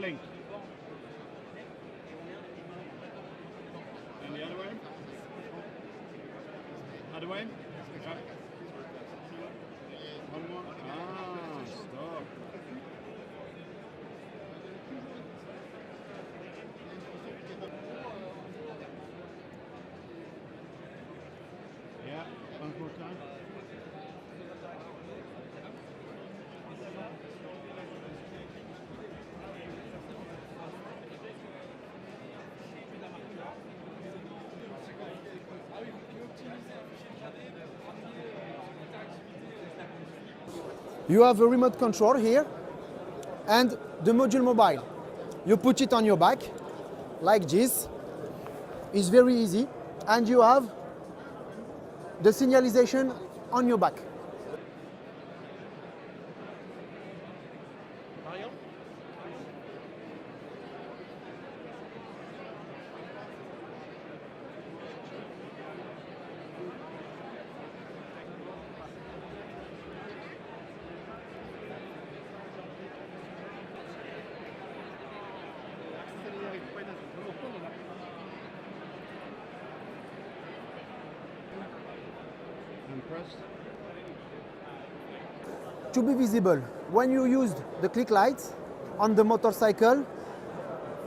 blink. And the other way? Other way? Yeah. One more. Ah, stop. Yeah, one more time. You have a remote control here and the module mobile. You put it on your back like this. It's very easy and you have the signalization on your back. And press. To be visible, when you use the click lights on the motorcycle,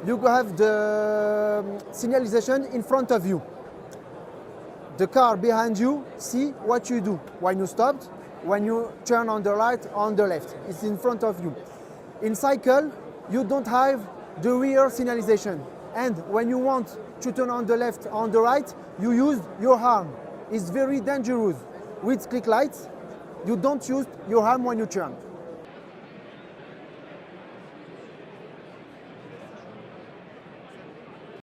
you have the signalization in front of you. The car behind you see what you do when you stopped, when you turn on the right, on the left. It's in front of you. In cycle, you don't have the rear signalization. And when you want to turn on the left, on the right, you use your arm. It's very dangerous. With click lights, you don't use your arm when you turn.